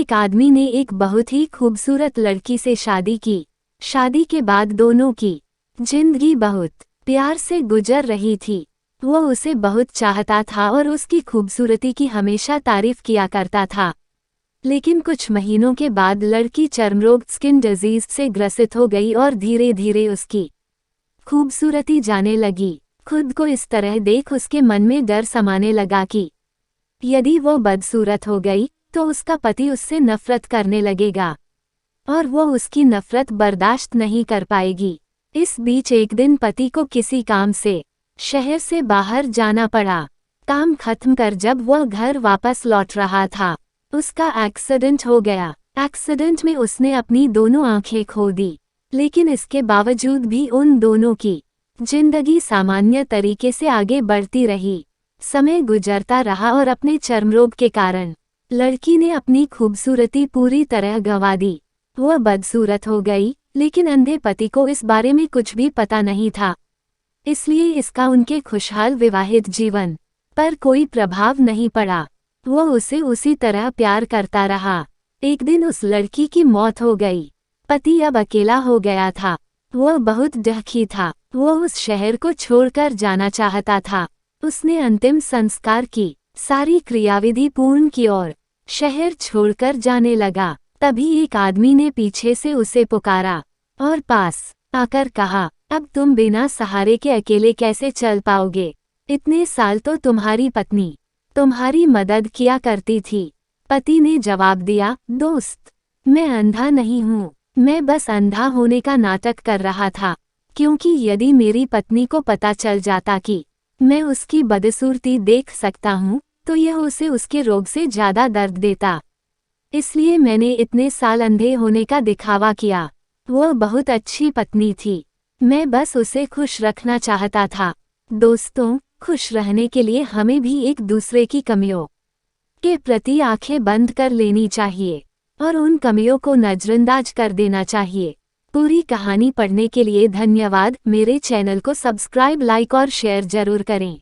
एक आदमी ने एक बहुत ही खूबसूरत लड़की से शादी की। शादी के बाद दोनों की जिंदगी बहुत प्यार से गुजर रही थी। वो उसे बहुत चाहता था और उसकी खूबसूरती की हमेशा तारीफ किया करता था। लेकिन कुछ महीनों के बाद लड़की चर्मरोग स्किन डिजीज से ग्रसित हो गई और धीरे धीरे उसकी खूबसूरती जाने लगी। खुद को इस तरह देख उसके मन में डर समाने लगा कि यदि वो बदसूरत हो गई तो उसका पति उससे नफरत करने लगेगा और वो उसकी नफरत बर्दाश्त नहीं कर पाएगी। इस बीच एक दिन पति को किसी काम से शहर से बाहर जाना पड़ा। काम खत्म कर जब वह घर वापस लौट रहा था, उसका एक्सीडेंट हो गया। एक्सीडेंट में उसने अपनी दोनों आंखें खो दी, लेकिन इसके बावजूद भी उन दोनों की जिंदगी सामान्य तरीके से आगे बढ़ती रही। समय गुजरता रहा और अपने चर्मरोग के कारण लड़की ने अपनी खूबसूरती पूरी तरह गंवा दी। वह बदसूरत हो गई, लेकिन अंधे पति को इस बारे में कुछ भी पता नहीं था, इसलिए इसका उनके खुशहाल विवाहित जीवन पर कोई प्रभाव नहीं पड़ा। वह उसे उसी तरह प्यार करता रहा। एक दिन उस लड़की की मौत हो गई। पति अब अकेला हो गया था। वह बहुत दुखी था। वह उस शहर को छोड़कर जाना चाहता था। उसने अंतिम संस्कार की सारी क्रियाविधि पूर्ण की और शहर छोड़कर जाने लगा। तभी एक आदमी ने पीछे से उसे पुकारा और पास आकर कहा, अब तुम बिना सहारे के अकेले कैसे चल पाओगे? इतने साल तो तुम्हारी पत्नी तुम्हारी मदद किया करती थी। पति ने जवाब दिया, दोस्त, मैं अंधा नहीं हूँ, मैं बस अंधा होने का नाटक कर रहा था, क्योंकि यदि मेरी पत्नी को पता चल जाता कि मैं उसकी बदसूरती देख सकता हूँ तो यह उसे उसके रोग से ज्यादा दर्द देता। इसलिए मैंने इतने साल अंधे होने का दिखावा किया। वह बहुत अच्छी पत्नी थी, मैं बस उसे खुश रखना चाहता था। दोस्तों, खुश रहने के लिए हमें भी एक दूसरे की कमियों के प्रति आंखें बंद कर लेनी चाहिए और उन कमियों को नजरअंदाज कर देना चाहिए। पूरी कहानी पढ़ने के लिए धन्यवाद। मेरे चैनल को सब्सक्राइब, लाइक और शेयर जरूर करें।